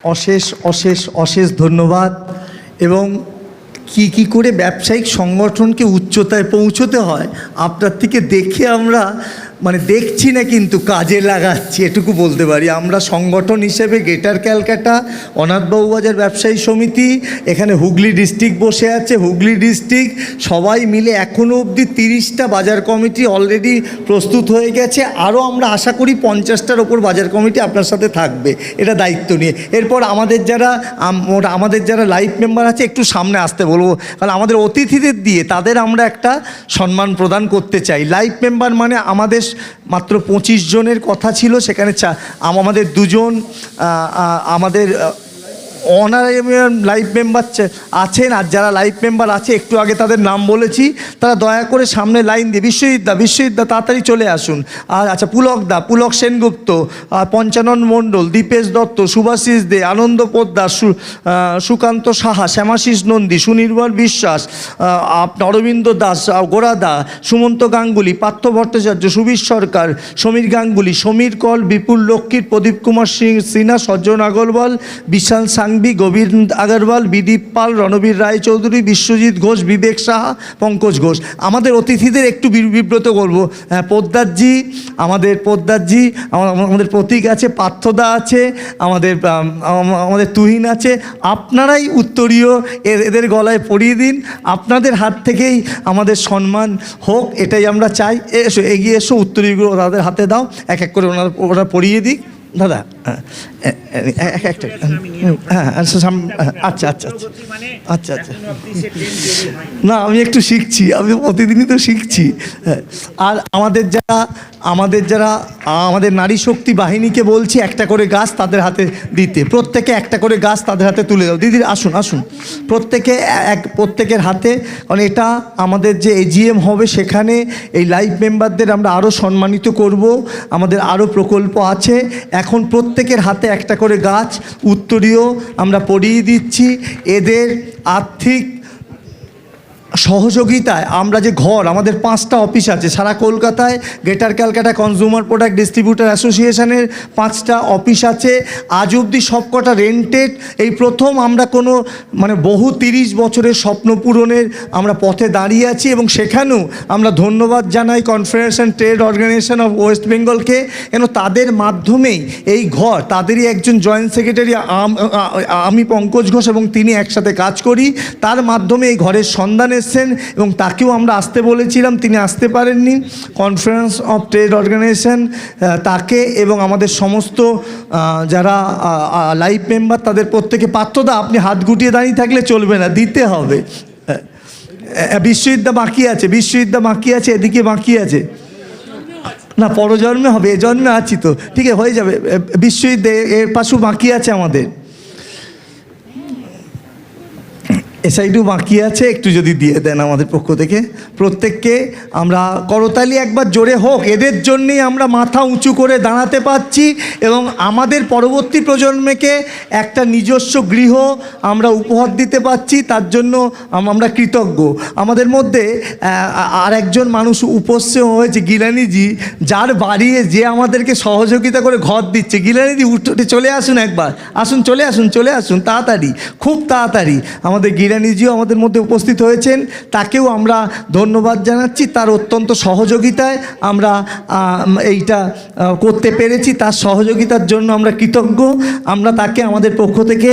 অশেষ অশেষ অশেষ ধন্যবাদ। এবং কি করে ব্যবসায়িক সংগঠনকে উচ্চতায় পৌঁছতে হয় আপনার থেকে দেখে আমরা দেখছি না, কিন্তু কাজে লাগাচ্ছি, এটুকু বলতে পারি। আমরা সংগঠন হিসেবে গ্রেটার ক্যালকাটা অনাথবাবুবাজার ব্যবসায়ী সমিতি, এখানে হুগলি ডিস্ট্রিক্ট বসে আছে, হুগলি ডিস্ট্রিক্ট সবাই মিলে এখনও অবধি 30টা বাজার কমিটি অলরেডি প্রস্তুত হয়ে গেছে। আরও আমরা আশা করি 50টার ওপর বাজার কমিটি আপনার সাথে থাকবে, এটা দায়িত্ব নিয়ে। এরপর আমাদের যারা লাইভ মেম্বার আছে একটু সামনে আসতে বলবো, কারণ আমাদের অতিথিদের দিয়ে তাদের আমরা একটা সম্মান প্রদান করতে চাই। লাইভ মেম্বার মানে আমাদের মাত্র 25 জনের কথা ছিল, সেখানে আমাদের দুজন আমাদের অনারেবল লাইভ মেম্বার আছেন। আর যারা লাইভ মেম্বার আছে একটু আগে তাদের নাম বলেছি, তারা দয়া করে সামনে লাইন দিয়ে বিশ্বজিৎদা তাড়াতাড়ি চলে আসুন। আর আচ্ছা, পুলক সেনগুপ্ত, পঞ্চানন মণ্ডল, দীপেশ দত্ত, সুভাষিস দে, আনন্দ পোদ্দার, সুকান্ত সাহা, শ্যামাশিস নন্দী, সুনির্ভর বিশ্বাস, অরবিন্দ দাস, গোড়াদা, সুমন্ত গাঙ্গুলি, পার্থ ভট্টাচার্য, সুবীর সরকার, সমীর গাঙ্গুলি, সমীর কল, বিপুল লক্ষ্মীর, প্রদীপ কুমার সিনহা, সজ্জন আগরওয়াল, বিশাল সাংবি, গোবিন্দ আগরওয়াল, বিদীপ পাল, রণবীর রায়চৌধুরী, বিশ্বজিৎ ঘোষ, বিবেক সাহা, পঙ্কজ ঘোষ। আমাদের অতিথিদের একটু বিব্রত করবো। পোদ্দারজি, আমাদের প্রতীক আছে, পার্থদা আছে, আমাদের তুহিন আছে। আপনারাই উত্তরীয় এদের গলায় পরিয়ে দিন, আপনাদের হাত থেকেই আমাদের সম্মান হোক, এটাই আমরা চাই। এসো, এগিয়ে এসো, উত্তরীয়গুলো তাদের হাতে দাও, এক এক করে ওরা পরিয়ে দিক। দাদা একটা হ্যাঁ, আচ্ছা আচ্ছা আচ্ছা আচ্ছা, না আমি একটু শিখছি, আমি প্রতিদিনই তো শিখছি। আর আমাদের নারী শক্তি বাহিনীকে বলছি একটা করে গাছ তাদের হাতে দিতে, প্রত্যেকে একটা করে গাছ তাদের হাতে তুলে দাও। দিদির আসুন প্রত্যেকের হাতে, কারণ এটা আমাদের যে এজিএম হবে সেখানে এই লাইভ মেম্বারদের আমরা আরও সম্মানিত করব। আমাদের আরও প্রকল্প আছে। এখন প্রত্যেকের হাতে একটা করে গাছ উত্তরীয় আমরা পরিয়ে দিচ্ছি। এদের আর্থিক সহযোগিতায় আমরা যে আমাদের 5টা অফিস আছে সারা কলকাতায়, greater Calcutta consumer product distributor অ্যাসোসিয়েশনের 5টা অফিস আছে। আজ অবধি সবকটা রেন্টেড। এই প্রথম আমরা কোনো বহু 30 বছরের স্বপ্ন পূরণের আমরা পথে দাঁড়িয়ে আছি, এবং সেখানেও আমরা ধন্যবাদ জানাই confederation trade organization of west বেঙ্গলকে, কেন তাদের মাধ্যমেই এই তাদেরই একজন জয়েন্ট সেক্রেটারি আমি পঙ্কজ ঘোষ এবং তিনি একসাথে কাজ করি, তার মাধ্যমে এই ঘরের সন্ধান এসছেন, এবং তাকেও আমরা আসতে বলেছিলাম, তিনি আসতে পারেননি। কনফারেন্স অফ ট্রেড অর্গানাইজেশন তাকে এবং আমাদের সমস্ত যারা লাইভ মেম্বার তাদের প্রত্যেকে। পার্থদা, আপনি হাত গুটিয়ে দাঁড়িয়ে থাকলে চলবে না, দিতে হবে। বিশ্বজিৎদা বাকি আছে, এদিকে বাকি আছে না, পরজন্মে হবে, এ জন্মে আছি তো, ঠিক আছে, হয়ে যাবে। বিশ্বজিৎদা এর পাশেও বাকি আছে, আমাদের এ সাইডও বাকি আছে, একটু যদি দিয়ে দেন আমাদের পক্ষ থেকে। প্রত্যেককে আমরা করতালি একবার জোরে হোক, এদের জন্যেই আমরা মাথা উঁচু করে দাঁড়াতে পারছি, এবং আমাদের পরবর্তী প্রজন্মকে একটা নিজস্ব গৃহ আমরা উপহার দিতে পারছি, তার জন্য আমরা কৃতজ্ঞ। আমাদের মধ্যে আর একজন মানুষ উপস্থিত হয়েছে, গিলানিজি, যার বাড়িয়ে যে আমাদেরকে সহযোগিতা করে ঘর দিচ্ছে। গিলানিজি উঠে চলে আসুন, একবার আসুন, চলে আসুন তাড়াতাড়ি, খুব তাড়াতাড়ি। আমাদের গিলানিজিও আমাদের মধ্যে উপস্থিত হয়েছেন, তাকেও আমরা ধন্যবাদ জানাচ্ছি। তার অত্যন্ত সহযোগিতায় আমরা এইটা করতে পেরেছি, তার সহযোগিতার জন্য আমরা কৃতজ্ঞ। আমরা তাকে আমাদের পক্ষ থেকে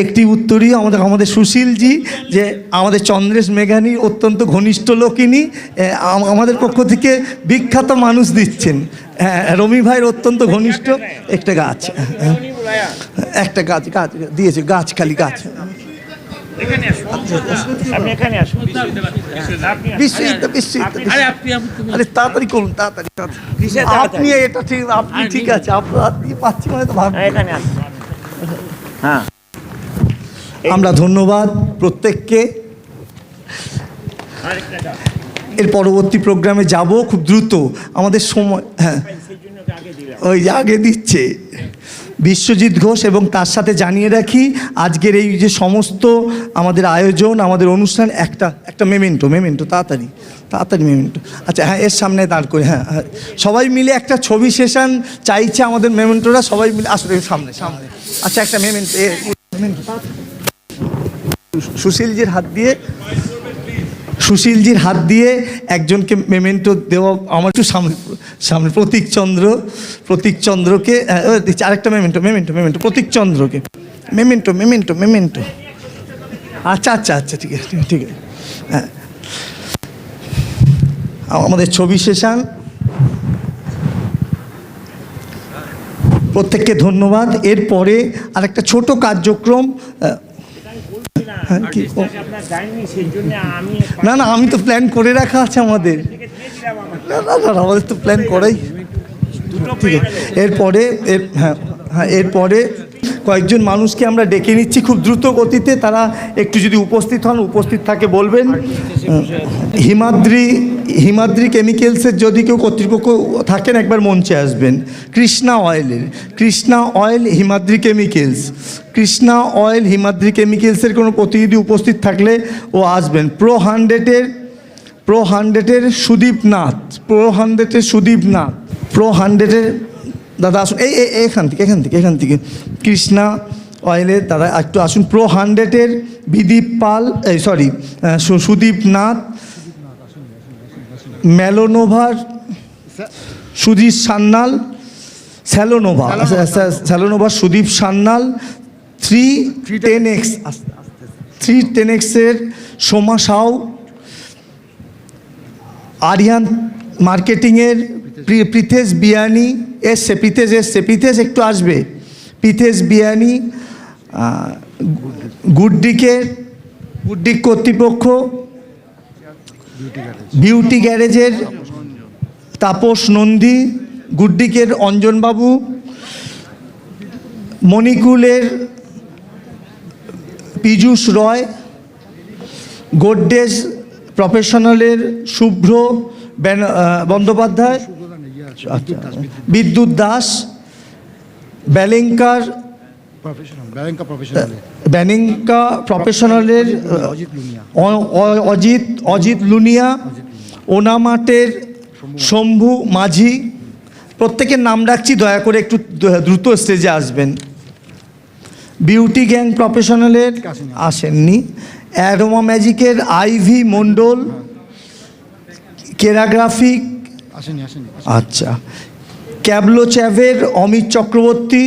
একটি উত্তরীয় আমাদের সুশীলজি, যে আমাদের চন্দ্রেশ মেঘানির অত্যন্ত ঘনিষ্ঠ লোকিনী, আমাদের পক্ষ থেকে বিখ্যাত মানুষ দিচ্ছেন। হ্যাঁ, রমি ভাইয়ের অত্যন্ত ঘনিষ্ঠ একটা গাছ, একটা গাছ দিয়েছে, গাছ খালি গাছ। আরে তাড়াতাড়ি করুন, তাড়াতাড়ি। আপনি এটা ঠিক, আপনি ঠিক আছে, আপনি পাচ্ছি মানে তো ভাব। আমরা ধন্যবাদ প্রত্যেককে। এর পরবর্তী প্রোগ্রামে যাব খুব দ্রুত, আমাদের সময়। হ্যাঁ, ওই আগে দিচ্ছে বিশ্বজিৎ ঘোষ। এবং তার সাথে জানিয়ে রাখি আজকের এই যে সমস্ত আমাদের আয়োজন, আমাদের অনুষ্ঠান, একটা মেমেন্টো তাড়াতাড়ি মেমেন্টো। আচ্ছা হ্যাঁ, এর সামনে দাঁড় করে, হ্যাঁ হ্যাঁ, সবাই মিলে একটা ছবি সেশন চাইছে আমাদের মেমেন্টোরা, সবাই মিলে আসলে সামনে। আচ্ছা একটা মেমেন্টো সুশীলজির হাত দিয়ে একজনকে মেমেন্টো দেওয়া, আমার একটু সামনে প্রতীকচন্দ্রকে আরেকটা মেমেন্টো প্রতীকচন্দ্রকে মেমেন্টো। আচ্ছা ঠিক আছে হ্যাঁ, আমাদের ছবি সেশন। প্রত্যেককে ধন্যবাদ। এরপরে আরেকটা ছোট কার্যক্রম। না আমি তো প্ল্যান করে রাখা আছে আমাদের। আমাদের তো প্ল্যান করাই। ঠিক আছে, এরপরে কয়েকজন মানুষকে আমরা ডেকে নিচ্ছি খুব দ্রুত গতিতে, তারা একটু যদি উপস্থিত থাকে বলবেন। হিমাদ্রি কেমিক্যালসের যদি কেউ কর্তৃপক্ষ থাকেন একবার মঞ্চে আসবেন। কৃষ্ণা অয়েল হিমাদ্রি কেমিক্যালসের কোনো প্রতিনিধি উপস্থিত থাকলে ও আসবেন। প্রো হান্ড্রেডের সুদীপ নাথ দাদা আসুন, এখান থেকে কৃষ্ণা অয়েলের দাদা একটু আসুন। প্রো হান্ড্রেডের বিদীপ পাল, সুদীপ নাথ। মেলোনোভার সুদীপ সান্যাল, স্যালোনোভার সুদীপ সান্যাল। 310X-এর সোমা সাউ। আরিয়ান মার্কেটিংয়ের প্রীতেশ বিয়ানি এসছে, প্রীতেশ একটু আসবে। প্রীতেশ বিয়ানি। গুডডিক কর্তৃপক্ষ, বিউটি গ্যারেজের তাপস নন্দী, গুডডিকের অঞ্জনবাবু, মণিকুলের পীযূষ রয়, গোড্রেজ প্রফেশনালের শুভ্র বন্দ্যোপাধ্যায়, বিদ্যুৎ দাস, ব্যালেঙ্কা প্রফেশনালের অজিত লুনিয়া, ওনামাটের শম্ভু মাঝি। প্রত্যেকের নাম রাখছি, দয়া করে একটু দ্রুত স্টেজে আসবেন। বিউটি গ্যাং প্রফেশনালের আসেননি। অ্যারোমা ম্যাজিকের আইভি মণ্ডল, কেরাগ্রাফিক আচ্ছা, ক্যাবলো চ্যাভের অমিত চক্রবর্তী,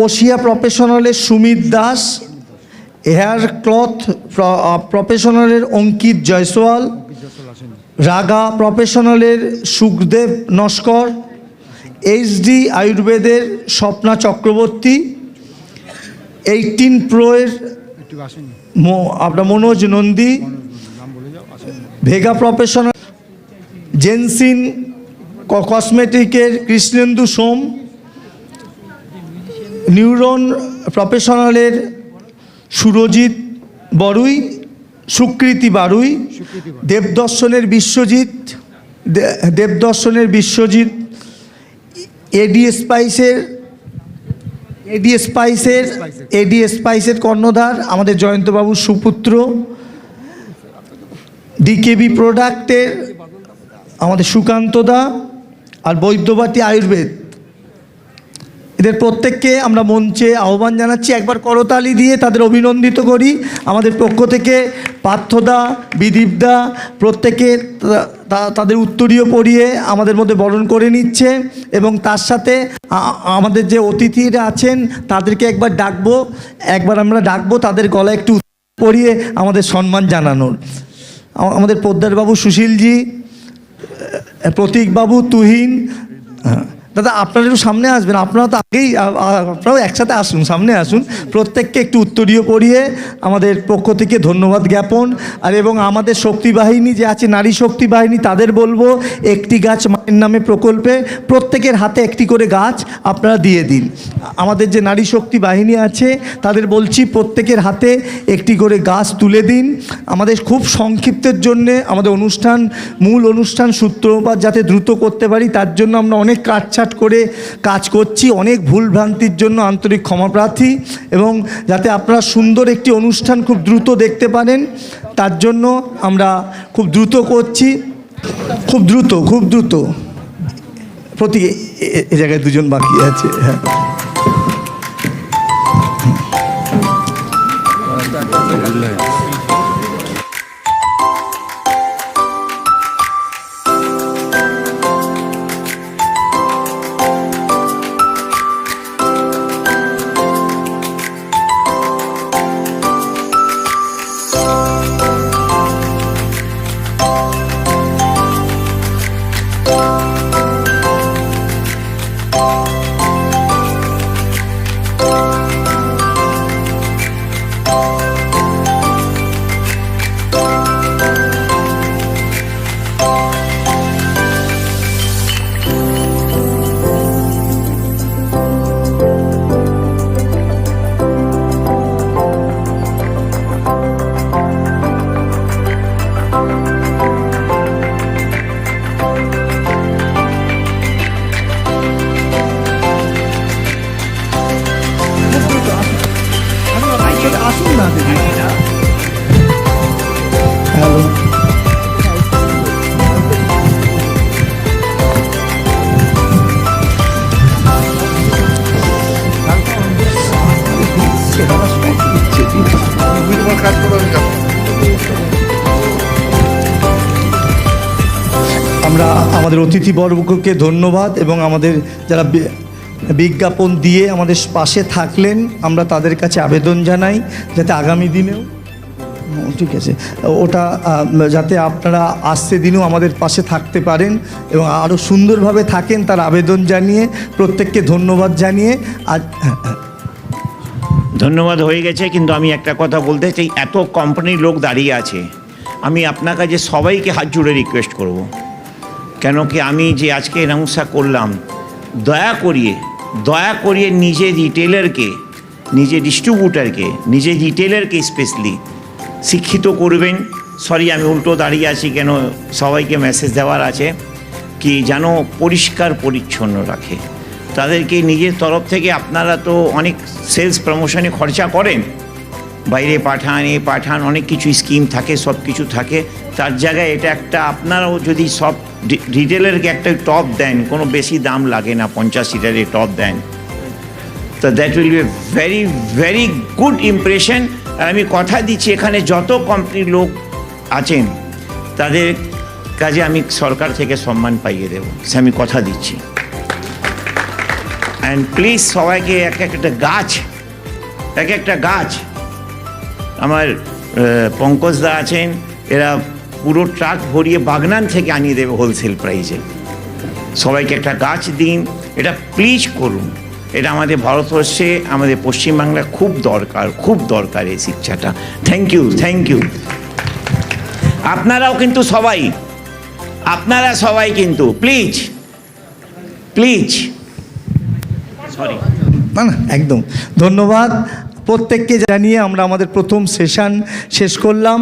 ওশিয়া প্রফেশনালের সুমিত দাস, হেয়ার ক্লথ প্রফেশনালের অঙ্কিত জয়সওয়াল, রাগা প্রফেশনালের সুখদেব নস্কর, এইচডি আয়ুর্বেদের স্বপ্না চক্রবর্তী, 18 প্রোয়ের আপনার মনোজ নন্দী, ভেগা প্রফেশনাল, জেনসিন কসমেটিকের কৃষ্ণেন্দু সোম, নিউরন প্রফেশনালের সুরজিৎ বড়ুই, সুকৃতি বারুই, দেবদর্শনের বিশ্বজিৎ, এডি স্পাইসের কর্ণধার আমাদের জয়ন্তবাবুর সুপুত্র, ডিকেবি প্রোডাক্টের আমাদের সুকান্তদা, আর বৈদ্যবাটী আয়ুর্বেদ। এদের প্রত্যেককে আমরা মঞ্চে আহ্বান জানাচ্ছি, একবার করতালি দিয়ে তাদের অভিনন্দিত করি। আমাদের পক্ষ থেকে পার্থদা, বিদীপদা প্রত্যেকে তাদের উত্তরীয় পরিয়ে আমাদের মধ্যে বরণ করে নিচ্ছে। এবং তার সাথে আমাদের যে অতিথিরা আছেন তাদেরকে একবার আমরা ডাকবো তাদের গলায় একটু পরিয়ে আমাদের সম্মান জানানোর। আমাদের পোদ্দারবাবু সুশীলজি, প্রতীকবাবু, তুহিন। দাদা আপনারা একটু সামনে আসবেন, আপনারাও একসাথে আসুন, সামনে আসুন। প্রত্যেককে একটু উত্তরীয় পরিয়ে আমাদের পক্ষ থেকে ধন্যবাদ জ্ঞাপন। আর এবং আমাদের শক্তি বাহিনী যে আছে, নারী শক্তি বাহিনী, তাদের বলবো একটি গাছ মায়ের নামে প্রকল্পে প্রত্যেকের হাতে একটি করে গাছ আপনারা দিয়ে দিন। আমাদের যে নারী শক্তি বাহিনী আছে তাদের বলছি প্রত্যেকের হাতে একটি করে গাছ তুলে দিন। আমাদের খুব সংক্ষিপ্তের জন্যে আমাদের মূল অনুষ্ঠান সূত্রপাত যাতে দ্রুত করতে পারি, তার জন্য আমরা অনেক কাটছাট শর্টকাট করে কাজ করছি, অনেক ভুলভ্রান্তির জন্য আন্তরিক ক্ষমা প্রার্থী, এবং যাতে আপনারা সুন্দর একটি অনুষ্ঠান খুব দ্রুত দেখতে পারেন তার জন্য আমরা খুব দ্রুত করছি, খুব দ্রুত। প্রতীক এ জায়গায় দুজন বাকি আছে। হ্যাঁ, আসুন না দিদি। হ্যালো, আমরা আমাদের অতিথিবর্গকে ধন্যবাদ, এবং আমাদের যারা বিজ্ঞাপন দিয়ে আমাদের পাশে থাকলেন আমরা তাদের কাছে আবেদন জানাই যাতে আগামী দিনেও, ঠিক আছে, ওটা যাতে আপনারা আসছে দিনেও আমাদের পাশে থাকতে পারেন এবং আরও সুন্দরভাবে থাকেন তার আবেদন জানিয়ে প্রত্যেককে ধন্যবাদ জানিয়ে আজ ধন্যবাদ হয়ে গেছে। কিন্তু আমি একটা কথা বলতে চাই, এত কোম্পানির লোক দাঁড়িয়ে আছে, আমি আপনার কাছে সবাইকে হাত জুড়ে রিকোয়েস্ট করব, কেন কি আমি যে আজকে অ্যানাউন্সটা করলাম, দয়া করিয়ে নিজে রিটেলারকে, নিজে ডিস্ট্রিবিউটারকে, নিজে রিটেলারকে স্পেশালি শিক্ষিত করবেন। সরি, আমি উল্টো দাঁড়িয়ে আছি, কেন সবাইকে মেসেজ দেওয়ার আছে কি যেন পরিষ্কার পরিচ্ছন্ন রাখে তাদেরকে নিজের তরফ থেকে। আপনারা তো অনেক সেলস প্রমোশনে খরচা করেন, বাইরে পাঠান অনেক কিছু স্কিম থাকে, সব কিছু থাকে, তার জায়গায় এটা একটা আপনারাও যদি সব রিটেলারকে একটা টপ দেন, কোনো বেশি দাম লাগে না, 50 লিটারে টপ দেন, তো that will be very very good impression. আর আমি কথা দিচ্ছি এখানে যত কোম্পানির লোক আছেন তাদের কাজে আমি সরকার থেকে সম্মান পাইয়ে দেবো, সে আমি কথা দিচ্ছি। অ্যান্ড প্লিজ সবাইকে এক একটা গাছ আমার পঙ্কজদা আছেন, এরা পুরো ট্রাক ভরিয়ে বাগনান থেকে আনিয়ে দেবে হোলসেল প্রাইসে। সবাইকে একটা গাছ দিন, এটা প্লিজ করুন। এটা আমাদের ভারতবর্ষে, আমাদের পশ্চিমবাংলা খুব দরকার এই শিক্ষাটা। Thank you. আপনারাও কিন্তু আপনারা সবাই কিন্তু প্লিজ সরি না একদম ধন্যবাদ প্রত্যেককে জানিয়ে আমরা আমাদের প্রথম সেশন শেষ করলাম।